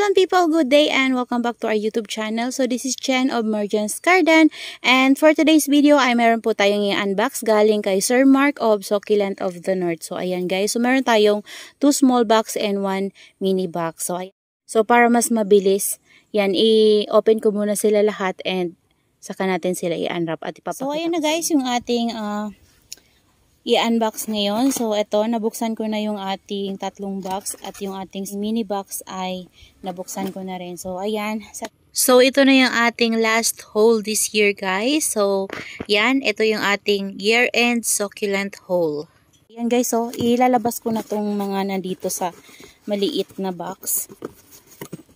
Hello people, good day and welcome back to our YouTube channel. So this is Chen of Merchant's Garden, and for today's video ay meron po tayong i-unbox galing kay Sir Mark of Succulent of the North. So ayan guys, so meron tayong 2 small box and 1 mini box. So para mas mabilis, yan i-open ko muna sila lahat and saka natin sila i-unwrap at ipapakita. So ayan na guys yung ating i-unbox ngayon. So, ito, nabuksan ko na yung ating 3 box at yung ating mini box ay nabuksan ko na rin. So, ayan. So, ito na yung ating last haul this year, guys. So, yan. Ito yung ating year-end succulent haul. Ayan, guys. So, ilalabas ko na tong mga nandito sa maliit na box.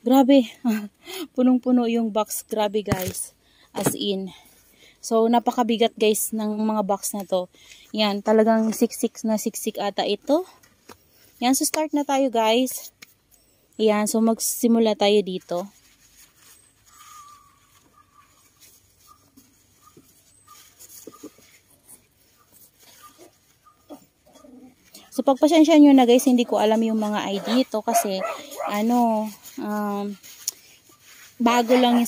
Grabe. Punong-puno yung box. Grabe, guys. As in. So, napakabigat guys ng mga box na to. Yan, talagang siksik na siksik ata ito. Yan, so start na tayo guys. Yan, so magsimula tayo dito. So, pagpasensya nyo na guys, hindi ko alam yung mga ID ito kasi, bago lang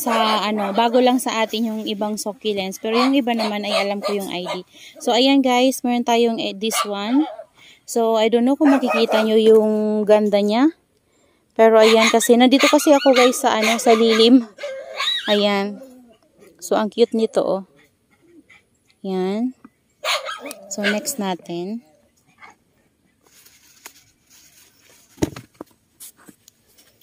sa atin yung ibang succulents, pero yung iba naman ay alam ko yung ID. So ayan guys, meron tayong this one. So I don't know kung makikita nyo yung ganda niya. Pero ayan, kasi nandito kasi ako guys sa sa lilim. Ayan. So ang cute nito oh. Ayan. So next natin.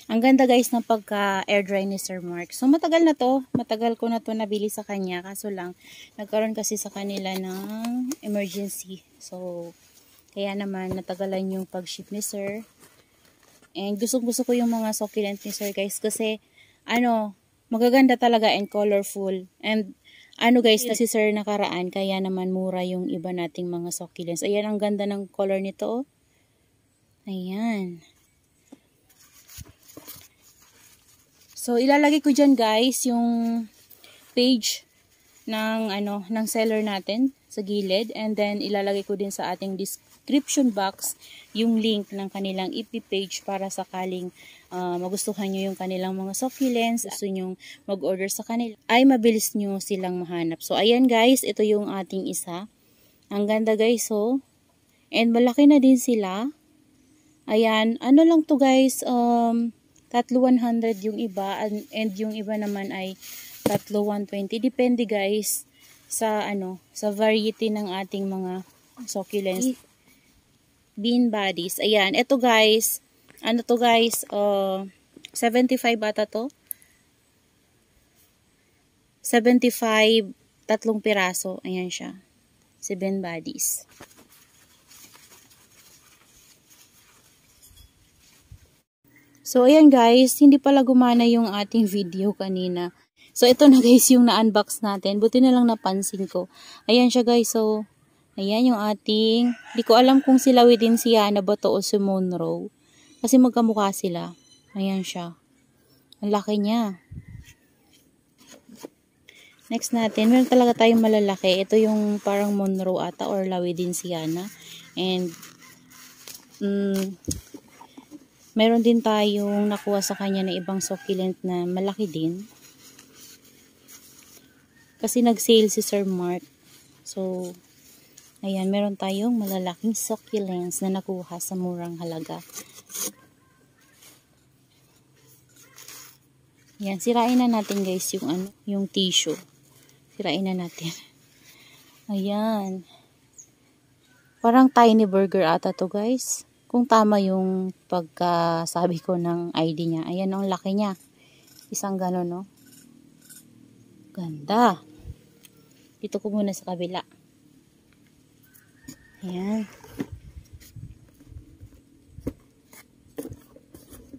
Ang ganda guys ng pagka-air dry ni Sir Mark. So matagal na to. Matagal ko na to nabili sa kanya. Kaso lang, nagkaroon kasi sa kanila ng emergency. So, kaya naman natagalan yung pag-ship ni Sir. And gusto ko yung mga succulent ni Sir guys. Kasi, magaganda talaga and colorful. And, guys, na si Sir nakaraan. Kaya naman mura yung iba nating mga succulents. Ayan, ang ganda ng color nito. Ayan. So, ilalagay ko dyan guys yung page ng seller natin sa gilid. And then, ilalagay ko din sa ating description box yung link ng kanilang EP page para sakaling magustuhan nyo yung kanilang mga succulents, gusto nyo mag-order sa kanila, ay mabilis nyo silang mahanap. So, ayan guys, ito yung ating isa. Ang ganda guys, so. And malaki na din sila. Ayan, lang to guys, 3,100 yung iba and yung iba naman ay 3,120. Depende guys sa sa variety ng ating mga succulents. Bean bodies. Ayan, ito guys. 75 ata to. 75 3 piraso. Ayan siya. Si bean bodies. So, ayan guys, hindi pala gumana yung ating video kanina. So, ito na guys yung na-unbox natin. Buti na lang napansin ko. Ayan siya guys, so, ayan yung ating, di ko alam kung sila within Siana ba to o si Monroe. Kasi magkamukha sila. Ayan siya. Ang laki niya. Next natin, meron talaga tayong malalaki. Ito yung parang Monroe ata or Lawidin Siana. And, meron din tayong nakuha sa kanya na ibang succulent na malaki din. Kasi nag-sale si Sir Mark. So, ayan, meron tayong malalaking succulents na nakuha sa murang halaga. Ayan, sirain na natin guys yung yung tissue. Sirain na natin. Ayan. Parang tiny burger ata to guys. Kung tama yung pagkasabi ko ng ID niya. Ayan, ang laki niya. Isang gano'n, no? Ganda. Dito ko muna sa kabila. Ayan.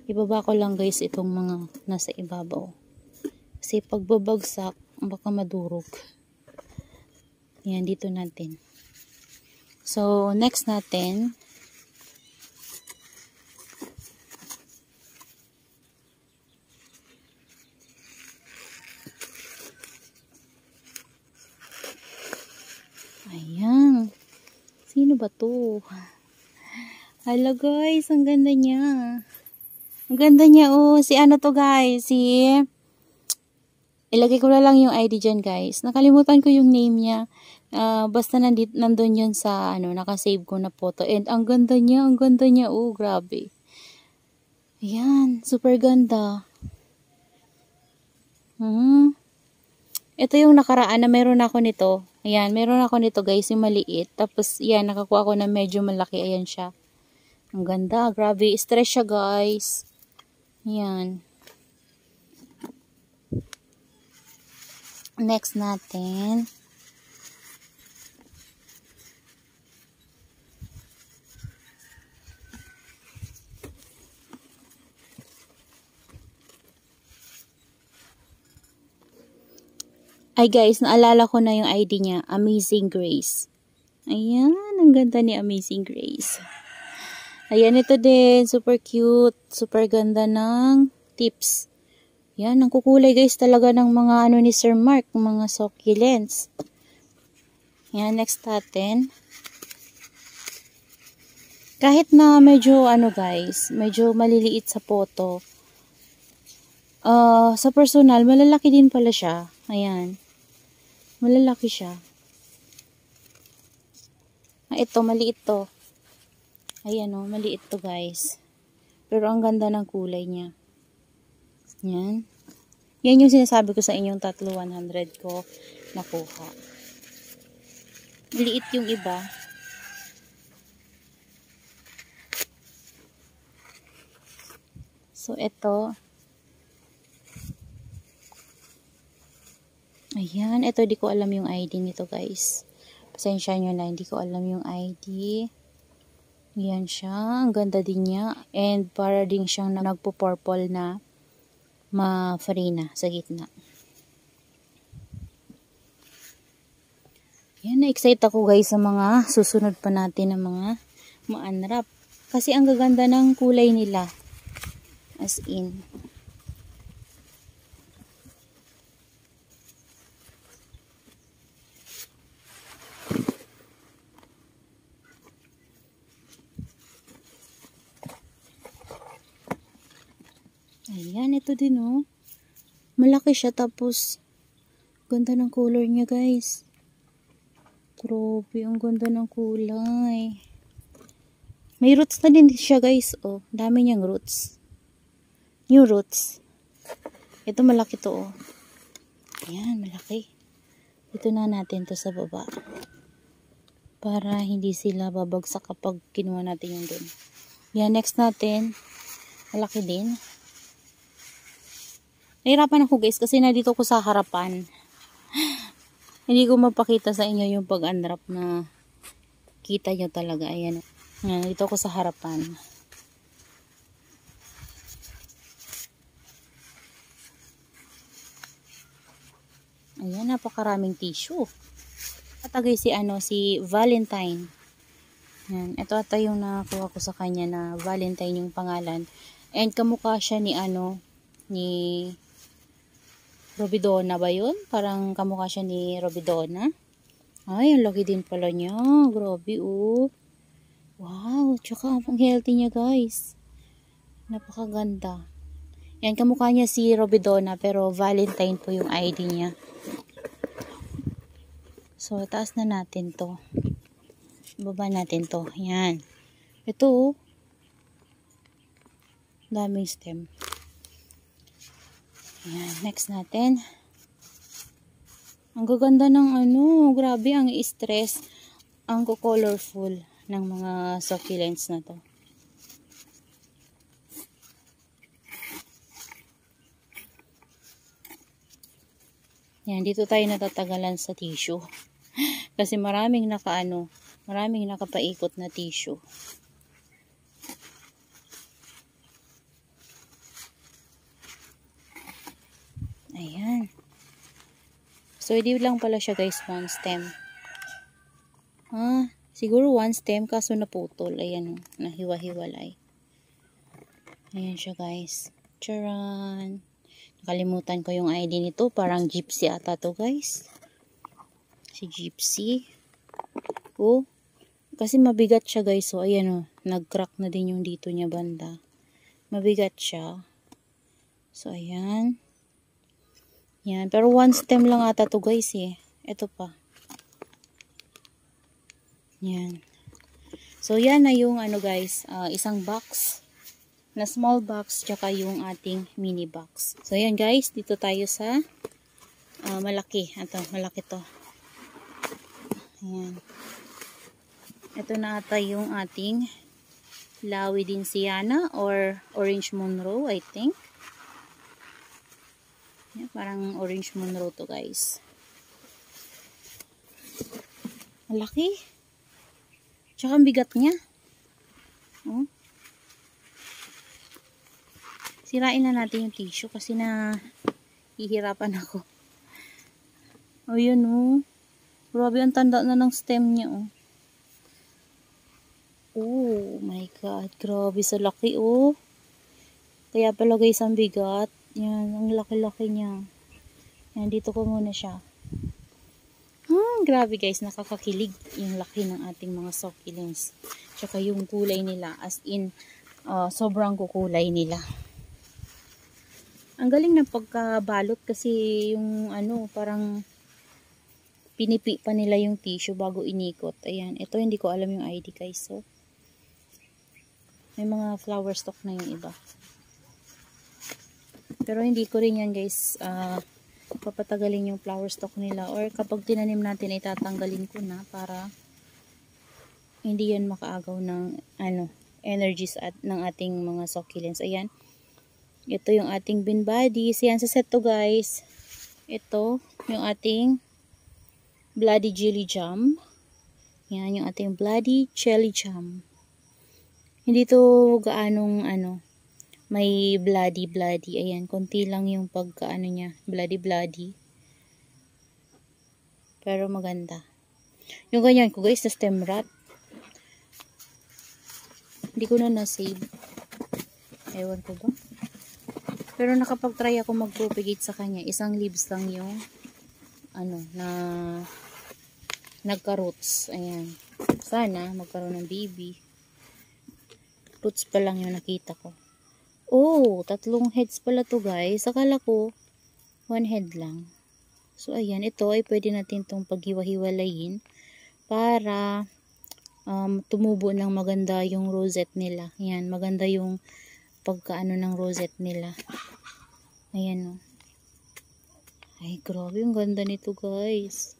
Ibaba ko lang guys itong mga nasa ibabaw. Kasi pagbabagsak, baka madurog. Ayan, dito natin. So, next natin, ayan. Sino ba to? Hala guys, ang ganda niya. Ang ganda niya, oh. Si ano to, guys? Ilagay ko na lang yung ID dyan, guys. Nakalimutan ko yung name niya. Basta nandun yun sa, nakasave ko na photo. And ang ganda niya, oh, grabe. Ayan, super ganda. Ito yung nakaraan na meron ako nito. Ayan, meron ako nito, guys, yung maliit. Tapos, yan, nakakuha ko na medyo malaki. Ayan siya. Ang ganda, grabe. Stress siya, guys. Ayan. Next natin. Ay guys, naalala ko na yung ID niya. Amazing Grace. Ayan, ang ganda ni Amazing Grace. Ayan, ito din. Super cute. Super ganda ng tips. Yan, ang kukulay guys talaga ng mga ni Sir Mark. Mga succulents. Yan, next natin. Kahit na medyo guys, medyo maliliit sa photo. Sa personal, malalaki din pala siya. Ayan. Malalaki siya. Ito, maliit to. Ayan o, maliit to guys. Pero ang ganda ng kulay niya. Yan. Yan yung sinasabi ko sa inyong tatlo 100 ko nakuha. Maliit yung iba. So, ito. Ayan. Ito, di ko alam yung ID nito guys. Pasensya nyo na, hindi ko alam yung ID. Ayan siya. Ang ganda din niya. And para din siyang nagpo-purple na ma-farina sa gitna. Ayan, na-excite ako guys sa mga susunod pa natin na mga ma-unwrap. Kasi ang gaganda ng kulay nila. As in. Ayan, ito din oh. Malaki siya tapos ganda ng color niya guys. Grabe, ang ganda ng kulay. May roots na din siya guys oh. Dami niyang roots. New roots. Ito malaki to oh. Ayan, malaki. Ito na natin to sa baba. Para hindi sila babagsak kapag kinuha natin yung dun. Yan, next natin. Malaki din. Nahirapan ako guys kasi nandito ko sa harapan. Hindi ko mapakita sa inyo yung pag-unwrap na kita nyo talaga. Ayan. Nandito ko sa harapan. Ayan, napakaraming tissue. Atagay si Valentine. Ayan, ito ata yung nakuha ko sa kanya na Valentine yung pangalan. And kamukha siya ni ni Robidona ba yun? Parang kamukha siya ni Robidona. Ay, ang laki din pala niya. Grabe, oh. Wow, tsaka ang healthy niya, guys. Napakaganda. Yan, kamukha niya si Robidona, pero Valentine po yung ID niya. So, taas na natin to. Baba natin to. Yan. Ito, oh. Daming stem. Ayan, next natin. Ang gaganda ng grabe ang stress, ang colorful ng mga succulents na to. Yan, dito tayo natatagalan sa tissue. Kasi maraming nakapaikot na tissue. Ayan. So, hindi lang pala siya guys, one stem. Siguro one stem, kaso naputol. Ayan, nahiwa-hiwalay. Ayan siya guys. Charan! Nakalimutan ko yung ID nito. Parang gypsy ata to guys. Si gypsy. Oh. Kasi mabigat siya guys. So, ayan oh. Nag-crack na din yung dito niya banda. Mabigat siya. So, ayan. Yan. Pero one stem lang ata to guys eh. Ito pa. Yan. So, yan na yung ano guys, isang box na small box tsaka yung ating mini box. So, yan guys. Dito tayo sa malaki. Ito, malaki to. Ayan. Ito na ata yung ating Lawidensiana or Orange Monroe, I think. Yan, parang Orange Monroe to guys. Malaki. Tsaka ang bigat niya. Oh. Sirain na natin yung tissue kasi na hihirapan ako. Oh, yun oh. Grabe, ang tanda na ng stem niya oh. Oh my God. Grabe sa laki oh. Kaya pala guys ang bigat. Yan, ang laki-laki niya. Yan, dito ko muna siya. Grabe guys, nakakakilig yung laki ng ating mga succulents. Tsaka yung kulay nila, as in, sobrang kukulay nila. Ang galing ng pagkabalot kasi yung ano, parang pinipi pa nila yung tissue bago inikot. Ayan, ito hindi ko alam yung ID guys. So, may mga flower stock na yung iba. Pero hindi ko rin yan guys, papatagalin yung flower stock nila. Or kapag tinanim natin, ay tatanggalin ko na para hindi yan makaagaw ng energies ng ating mga succulents. Ayan. Ito yung ating bean bodies. Yan sa set to guys. Ito yung ating bloody jelly jam. Yan yung ating bloody jelly jam. Hindi to gaanong may bloody. Ayan, konti lang yung pagkaano niya, bloody. Pero maganda. Yung ganyan ko guys, sa stem wrap. Hindi ko na na-save. Ewan ko ba? Pero nakapag-try ako mag-propagate sa kanya. Isang leaves lang yung na nagka-roots. Ayan. Sana magkaroon ng baby. Roots pa lang yung nakita ko. Oh, 3 heads pala to guys. Akala ko 1 head lang. So ayan, ito ay pwede natin itong paghiwa-hiwalayin para tumubo ng maganda yung rosette nila. Ayan, maganda yung pagkaano ng rosette nila. Ayan oh. Ay, grabe yung ganda nito guys.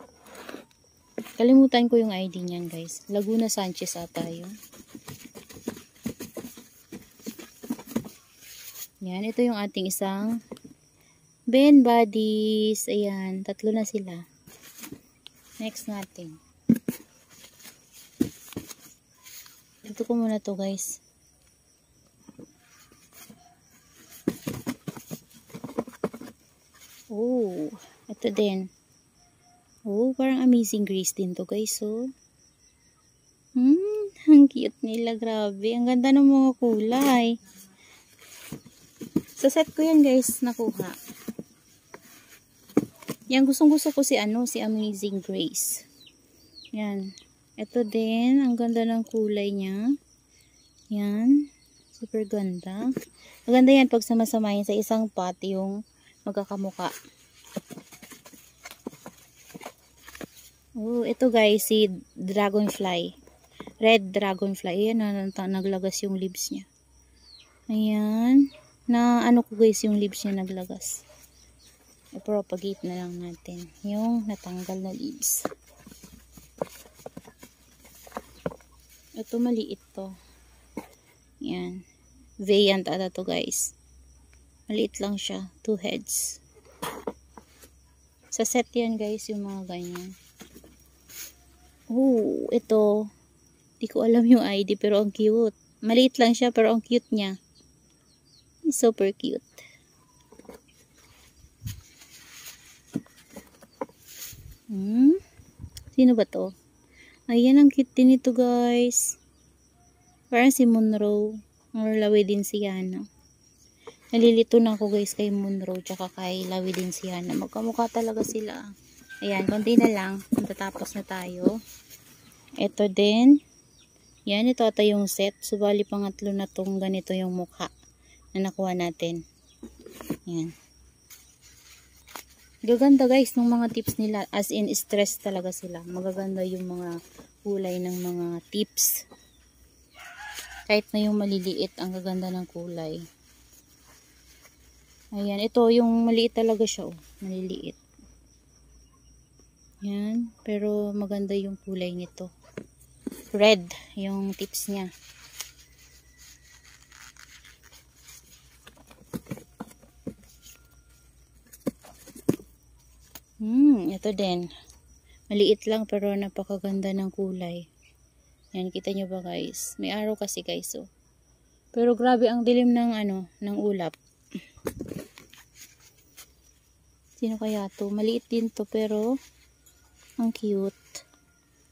Kalimutan ko yung ID niyan guys. Laguna Sanchez ata yun. Yan, ito yung ating isang bean bodies. Ayan, 3 na sila. Next natin. Ito ko muna to guys. Oh, ito din. Oh, parang Amazing Grace din to guys. So, ang cute nila. Grabe. Ang ganda ng mga kulay. Sa set ko yan guys, nakuha. Yan, gustong-gusto ko si Amazing Grace. Yan. Ito din, ang ganda ng kulay niya. Yan. Super ganda. Maganda yan pag sama-samahin sa isang pot yung magkakamuka. Oh, ito guys, si Dragonfly. Red Dragonfly. Ayan, naglagas yung leaves niya. Ayan. Na ko guys yung leaves niya naglagas. I-propagate na lang natin yung natanggal na leaves. Ito maliit to. Yan. Valiant ata to guys. Maliit lang siya. 2 heads. Sa set yan guys yung mga ganyan. Oh, ito. Di ko alam yung ID pero ang cute. Maliit lang siya pero ang cute niya. Super cute. Sino ba to? Ayan, ang cute din ito guys. Parang si Monroe or Lawidensiana. Nalilito na ako guys kay Monroe tsaka kay Lawidensiana. Magkamukha talaga sila. Ayan, konti na lang. Matatapos na tayo. Ito din. Yan, ito ata yung set. Subali pangatlo na tong ganito yung mukha na nakuha natin. Yan. Gaganda guys ng mga tips nila. As in, stress talaga sila. Magaganda yung mga kulay ng mga tips. Kahit na yung maliliit, ang gaganda ng kulay. Ayan, ito yung maliit talaga siya, oh. Maliliit. Yan, pero maganda yung kulay nito. Red, yung tips niya. Ito din. Maliit lang pero napakaganda ng kulay. Yan, kita nyo ba guys? May araw kasi guys, oh. Pero grabe ang dilim ng ng ulap. Sino kaya to? Maliit din to pero ang cute.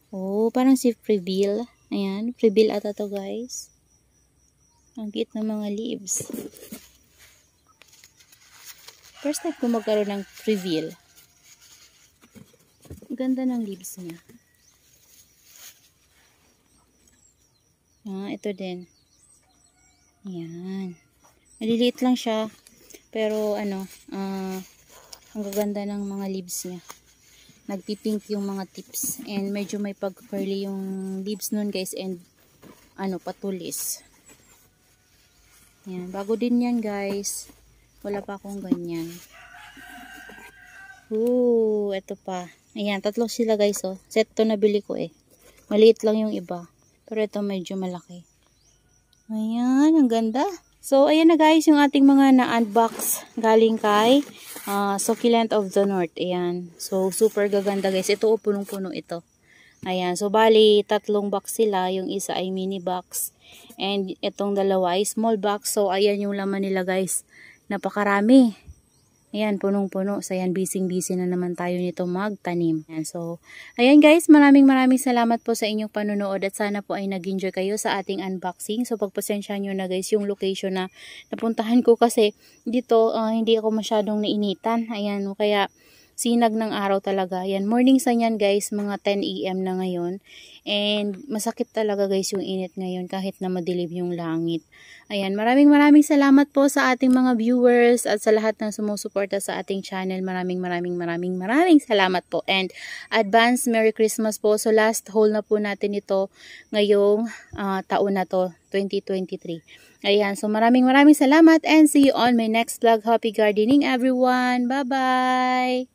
Oh, parang si Prevail. Ayan, Prevail ata to guys. Ang cute ng mga leaves. First time ko magkaroon ng Prevail. Ganda ng leaves niya. Ito din. Ayan. Maliliit lang siya. Pero ang gaganda ng mga leaves niya. Nagpipink yung mga tips. And medyo may pag-curly yung leaves nun guys. And patulis. Ayan. Bago din yan guys. Wala pa akong ganyan. Ito pa. Ayan, tatlo sila guys, oh. Set to nabili ko eh. Maliit lang yung iba. Pero ito medyo malaki. Ayan, ang ganda. So, ayan na guys, yung ating mga na-unbox galing kay Succulent of the North. Ayan. So, super gaganda guys. Ito, punong-puno ito. Ayan. So, bali, 3 box sila. Yung isa ay mini box. And itong dalawa ay small box. So, ayan yung laman nila guys. Napakarami. Ayan, punong-puno. So, ayan, busy-busy na naman tayo nito magtanim. Ayan, so, ayan guys, maraming salamat po sa inyong panunood at sana po ay nag-enjoy kayo sa ating unboxing. So, pagpasensya nyo na guys, yung location na napuntahan ko kasi dito, hindi ako masyadong nainitan. Ayan, kaya sinag ng araw talaga. Ayan, morning sun yan guys, mga 10 AM na ngayon. And masakit talaga guys yung init ngayon kahit na madilim yung langit. Ayan, maraming salamat po sa ating mga viewers at sa lahat ng sumusuporta sa ating channel. Maraming salamat po. And advance Merry Christmas po. So last haul na po natin ito ngayong taon na to, 2023. Ayan, so maraming salamat and see you on my next vlog. Happy gardening everyone. Bye-bye!